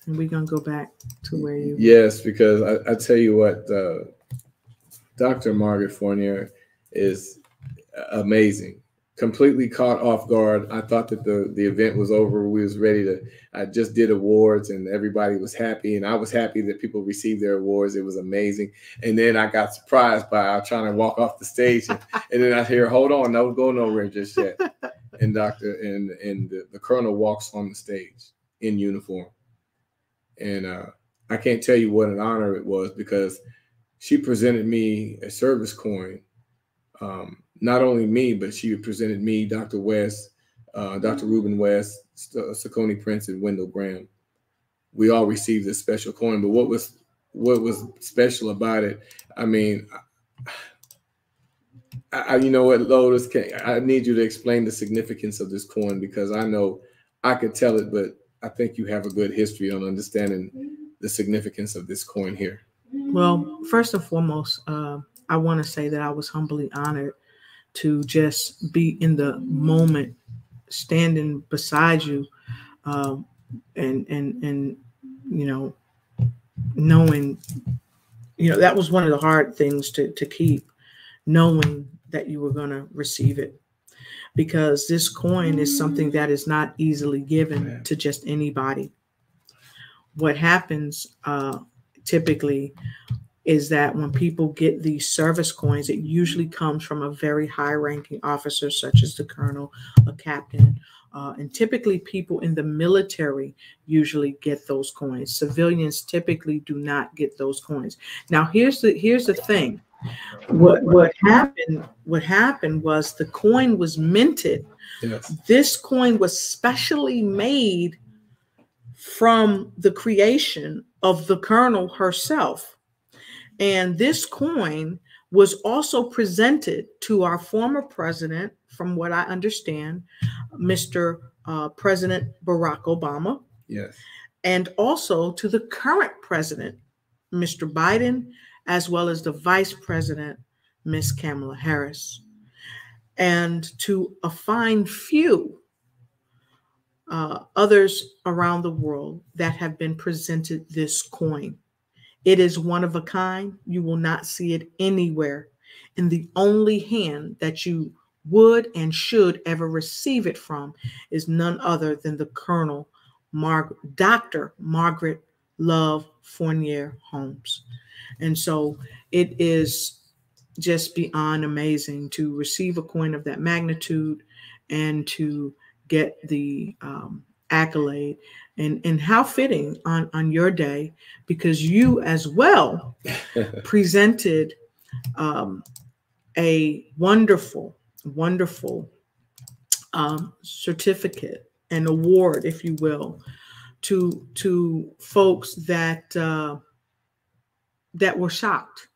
And we're going to go back to where you were. Yes, because I tell you what, Dr. Margaret Fournier is amazing. Completely caught off guard. I thought that the event was over. We was ready to, I just did awards and everybody was happy. And I was happy that people received their awards. It was amazing. And then I got surprised by trying to walk off the stage. And then I hear, hold on, don't go nowhere just yet. And the colonel walks on the stage in uniform. And I I can't tell you what an honor it was, because she presented me a service coin. Not only me, but she presented me, Dr. West, Dr. Reuben West, Saucony Prince, and Wendell Graham. We all received this special coin. But what was special about it? I mean, you know what, Lotus, I need you to explain the significance of this coin, because I know I could tell it, but I think you have a good history on understanding the significance of this coin here.
Well, first and foremost, I want to say that I was humbly honored to just be in the moment, standing beside you, and you know, knowing, you know, that was one of the hard things to keep, knowing that you were going to receive it, because this coin is something that is not easily given to just anybody. What happens typically is that when people get these service coins, it usually comes from a very high-ranking officer, such as the colonel, a captain, and typically people in the military usually get those coins. Civilians typically do not get those coins. Now, here's the thing. What happened was the coin was minted.
Yes.
This coin was specially made from the creation of the colonel herself. And this coin was also presented to our former president, from what I understand, Mr. President Barack Obama.
Yes.
And also to the current president, Mr. Biden, as well as the vice president, Miss Kamala Harris. And to a fine few others around the world that have been presented this coin. It is one of a kind. You will not see it anywhere. And the only hand that you would and should ever receive it from is none other than the Colonel, Dr. Margaret Love Fournier Holmes. And so it is just beyond amazing to receive a coin of that magnitude and to get the accolade. And how fitting on your day, because you as well presented a wonderful certificate and award, if you will, to folks that were shocked.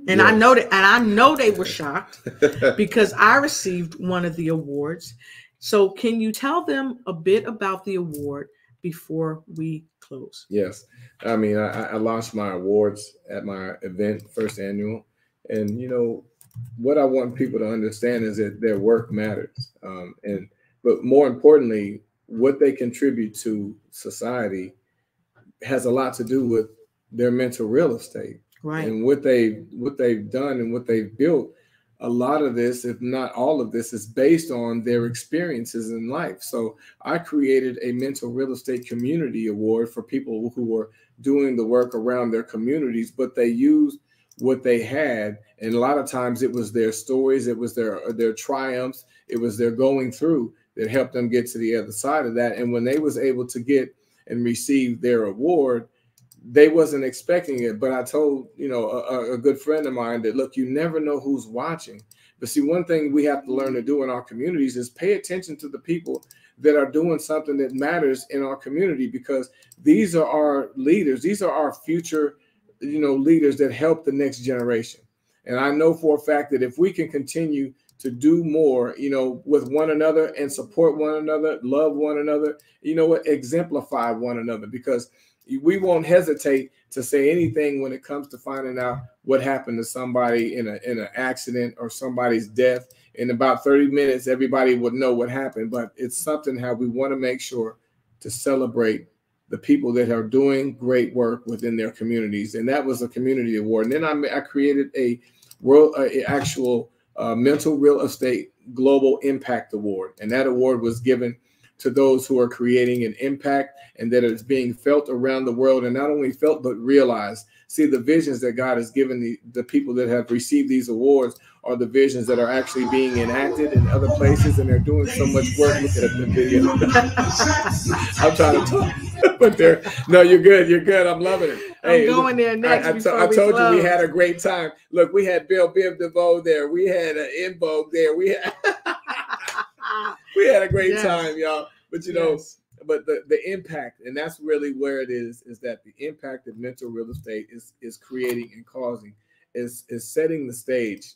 And yes. I know they were shocked because I received one of the awards. So can you tell them a bit about the award before we close?
Yes. I mean, I launched my awards at my event, first annual. And, you know, what I want people to understand is that their work matters. But more importantly, what they contribute to society has a lot to do with their mental real estate.
Right.
And what they've done and what they've built. A lot of this, if not all of this, is based on their experiences in life. So I created a mental real estate community award for people who were doing the work around their communities, but they used what they had. And a lot of times it was their stories, it was their triumphs, it was their going through that helped them get to the other side of that. And when they was able to get and receive their award, they wasn't expecting it. But I told, you know, a good friend of mine that, look, you never know who's watching. But see, one thing we have to learn to do in our communities is pay attention to the people that are doing something that matters in our community, because these are our leaders. These are our future, you know, leaders that help the next generation. And I know for a fact that if we can continue to do more, you know, with one another and support one another, love one another, you know what, exemplify one another, because we won't hesitate to say anything when it comes to finding out what happened to somebody in an accident or somebody's death. In about 30 minutes, everybody would know what happened. But it's something how we want to make sure to celebrate the people that are doing great work within their communities. And that was a community award. And then I created a actual mental real estate global impact award. And that award was given to those who are creating an impact and that it's being felt around the world, and not only felt, but realized. See, the visions that God has given the people that have received these awards are the visions that are actually being enacted in other places, and they're doing so much work. Look at the video. I'm trying to talk. But no, you're good. You're good. I'm loving it.
I'm going there next.
I told you we had a great time. Look, we had Bill Biv DeVoe there. We had In Vogue there. We had a great time, y'all. But you know, but the impact, and that's really where it is that the impact of mental real estate is creating and causing, is setting the stage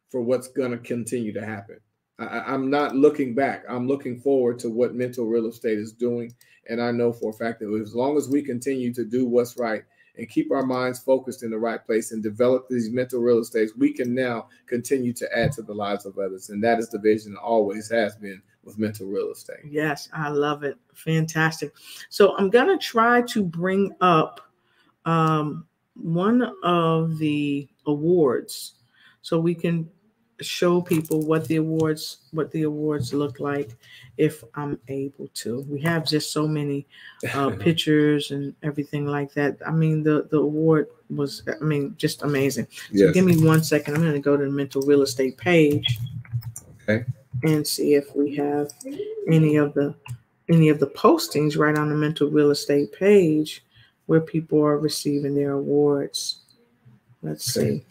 for what's going to continue to happen. I'm not looking back. I'm looking forward to what mental real estate is doing. And I know for a fact that as long as we continue to do what's right and keep our minds focused in the right place and develop these mental real estates, we can now continue to add to the lives of others. And that is the vision, always has been, with mental real estate.
Yes, I love it. Fantastic. So I'm going to try to bring up one of the awards so we can show people what the awards look like, if I'm able to. We have just so many pictures and everything like that. I mean, the award was, I mean, just amazing. So give me 1 second. I'm going to go to the mental real estate page.
Okay.
And see if we have any of the postings right on the mental real estate page where people are receiving their awards. Let's see.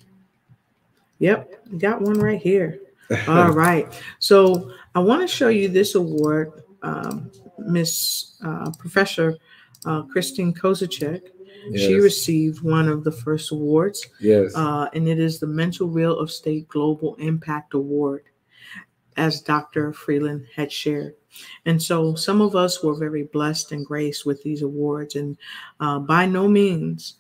Yep, got one right here. All right. So I want to show you this award, Professor Christine Kozacek. Yes. She received one of the first awards.
Yes.
And it is the Mental Real Estate Global Impact Award, as Dr. Freeland had shared. And so some of us were very blessed and graced with these awards. And by no means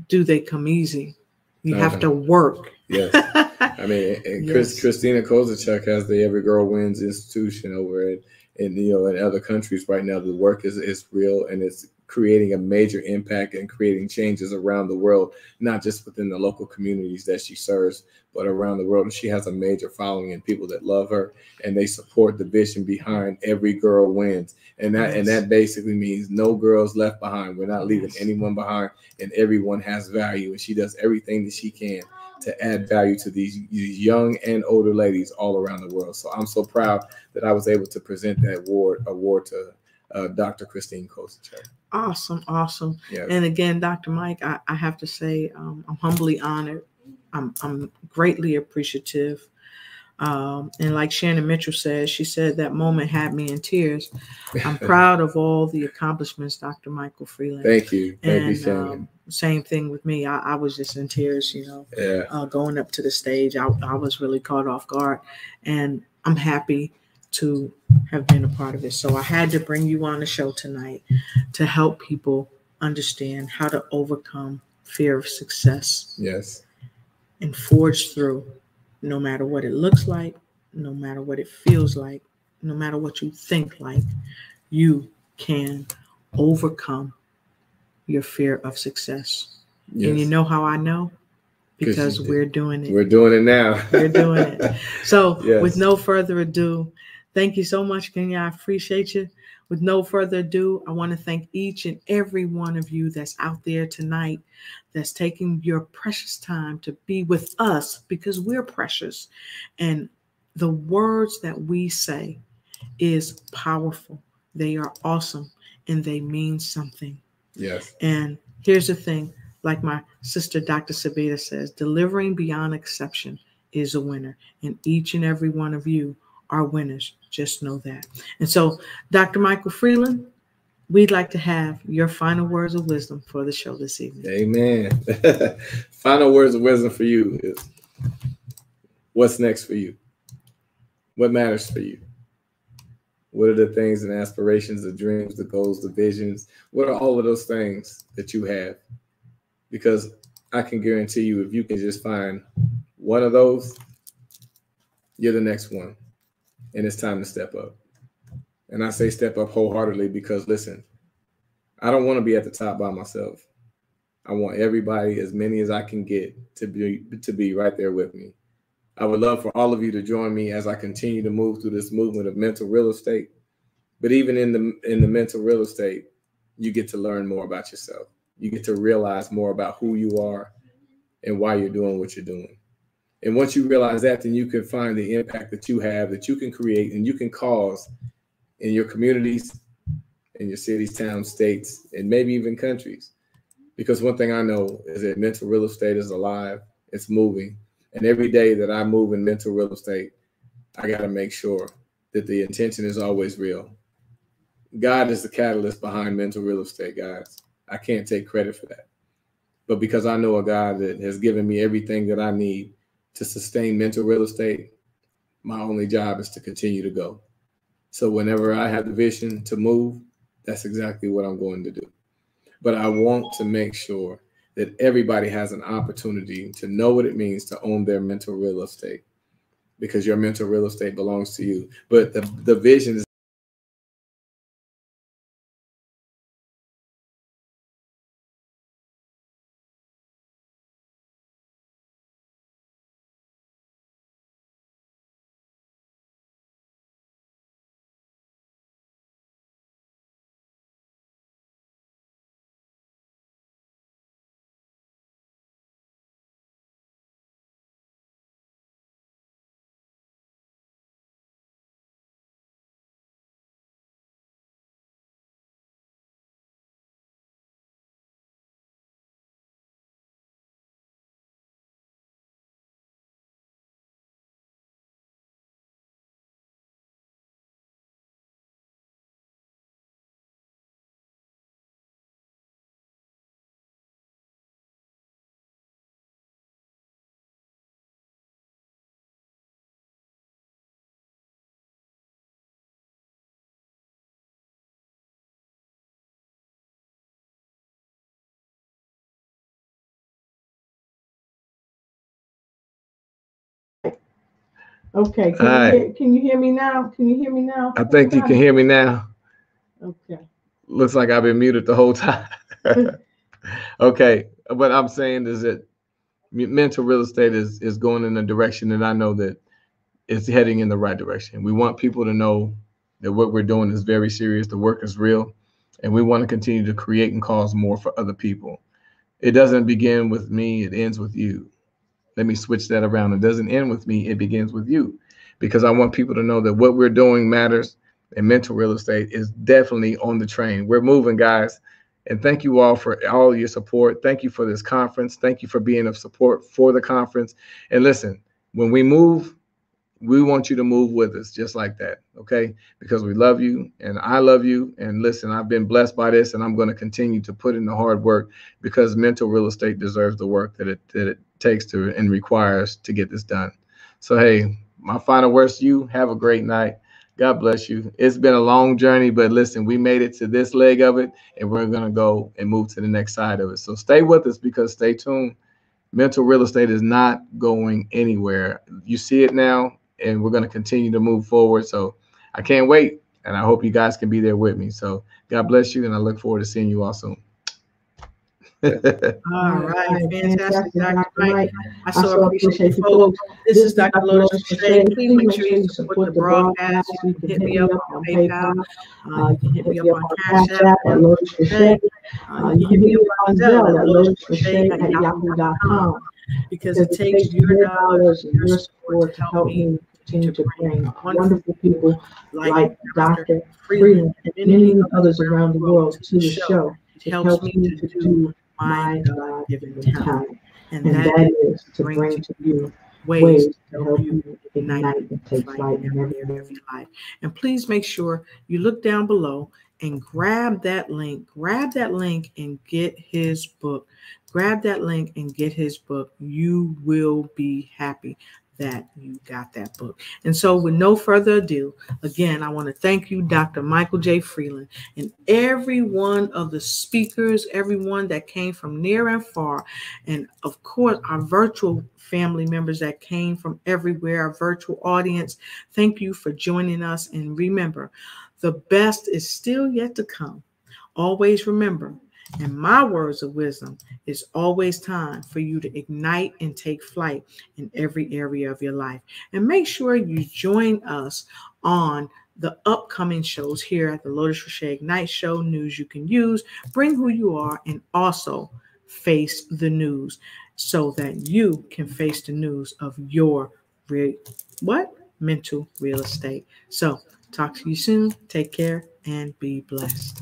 do they come easy. You have to work.
Yes. I mean, and Christina Kozacek has the Every Girl Wins institution over in other countries right now. The work is real, and it's creating a major impact and creating changes around the world, not just within the local communities that she serves, but around the world. And she has a major following and people that love her, and they support the vision behind Every Girl Wins. And that basically means no girls left behind. We're not leaving anyone behind, and everyone has value. And she does everything that she can to add value to these young and older ladies all around the world. So I'm so proud that I was able to present that award to Dr. Christine Kozacek.
Awesome.
Yes.
And again, Dr. Mike, I have to say, I'm humbly honored. I'm greatly appreciative. And like Shannon Mitchell says, she said that moment had me in tears. I'm proud of all the accomplishments, Dr. Michael Freeland.
Thank you. Thank you, Shannon.
Same thing with me. I was just in tears, going up to the stage. I was really caught off guard, and I'm happy to have been a part of it. So I had to bring you on the show tonight to help people understand how to overcome fear of success.
Yes.
And forge through, no matter what it looks like, no matter what it feels like, no matter what you think like, you can overcome your fear of success. Yes. And you know how I know? Because we're doing it.
We're doing it now.
We're doing it. So with no further ado, thank you so much, Kenya. I appreciate you. With no further ado, I want to thank each and every one of you that's out there tonight, that's taking your precious time to be with us, because we're precious. And the words that we say is powerful. They are awesome, and they mean something.
Yes.
And here's the thing, like my sister, Dr. Sabita says, delivering beyond exception is a winner. And each and every one of you are winners. Just know that. And so, Dr. Michael Freeland, we'd like to have your final words of wisdom for the show this evening.
Amen. Final words of wisdom for you is, what's next for you? What matters for you? What are the things and aspirations, the dreams, the goals, the visions? What are all of those things that you have? Because I can guarantee you, if you can just find one of those, you're the next one. And it's time to step up. And I say step up wholeheartedly because, listen, I don't want to be at the top by myself. I want everybody, as many as I can get, to be right there with me. I would love for all of you to join me as I continue to move through this movement of mental real estate. But even in the mental real estate, you get to learn more about yourself. you get to realize more about who you are and why you're doing what you're doing. And once you realize that, then you can find the impact that you have, that you can create and you can cause in your communities, in your cities, towns, states, and maybe even countries. Because one thing I know is that mental real estate is alive, it's moving. And every day that I move in mental real estate, I got to make sure that the intention is always real. God is the catalyst behind mental real estate, guys. I can't take credit for that. But because I know a God that has given me everything that I need to sustain mental real estate, my only job is to continue to go. So whenever I have the vision to move, that's exactly what I'm going to do. But I want to make sure that everybody has an opportunity to know what it means to own their mental real estate, because your mental real estate belongs to you. But the vision is
Okay. Can you hear me now? Can you hear me now?
I think you can hear me now.
Okay.
Looks like I've been muted the whole time. Okay. What I'm saying is that mental real estate is going in a direction that I know that it's heading in the right direction. We want people to know that what we're doing is very serious. The work is real. And we want to continue to create and cause more for other people. It doesn't begin with me. It ends with you. Let me switch that around. It doesn't end with me. It begins with you, because I want people to know that what we're doing matters, and mental real estate is definitely on the train. We're moving, guys. And thank you all for all your support. Thank you for this conference. Thank you for being of support for the conference. And listen, when we move, we want you to move with us just like that, okay? Because we love you and I love you. And listen, I've been blessed by this, and I'm going to continue to put in the hard work, because mental real estate deserves the work that it takes to and requires to get this done. So, hey, my final words to you: have a great night. God bless you. It's been a long journey, but listen, we made it to this leg of it, and we're going to go and move to the next side of it. So stay with us, because stay tuned. Mental real estate is not going anywhere. You see it now, and we're going to continue to move forward. So I can't wait, and I hope you guys can be there with me. So God bless you, and I look forward to seeing you all soon.
All right, fantastic, Dr. Mike. I so appreciate you folks. This is Dr. Lotus. Please make sure you support the broadcast. You can hit me up on PayPal. You can hit me up on Cash App at Lotus Riche. You can hit me up on Zelle at lotusriche@yahoo.com, because it takes your dollars and your support to help me continue to bring wonderful people like Dr. Freeland and many others around the world to the show. It helps me to do my God-given talent, and that is to bring to you ways to help you ignite and take flight in every area of your life. And please make sure you look down below and grab that link. Grab that link and get his book. Grab that link and get his book. You will be happy that you got that book. And so with no further ado, again, I want to thank you, Dr. Michael J. Freeland, and every one of the speakers, everyone that came from near and far, and of course, our virtual family members that came from everywhere, our virtual audience. Thank you for joining us. And remember, the best is still yet to come. Always remember, and my words of wisdom, it's always time for you to ignite and take flight in every area of your life. And make sure you join us on the upcoming shows here at the Lotus Riche Ignite Show, news you can use, bring who you are, and also face the news so that you can face the news of your mental real estate. So talk to you soon. Take care and be blessed.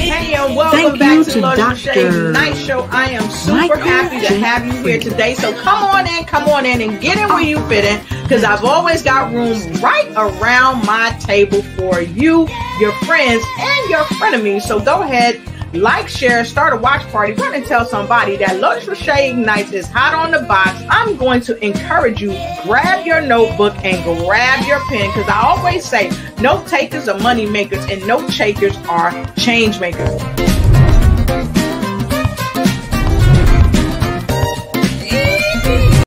Hey, and welcome back to the Lotus Riche Ignite Show. I am super happy to have you here today. So come on in and get in where you fit in, because I've always got room right around my table for you, your friends, and your frenemies. So go ahead, like, share, start a watch party, run and tell somebody that Lotus Riche Ignites is hot on the box. I'm going to encourage you, grab your notebook and grab your pen, because I always say note takers are money makers and note takers are change makers.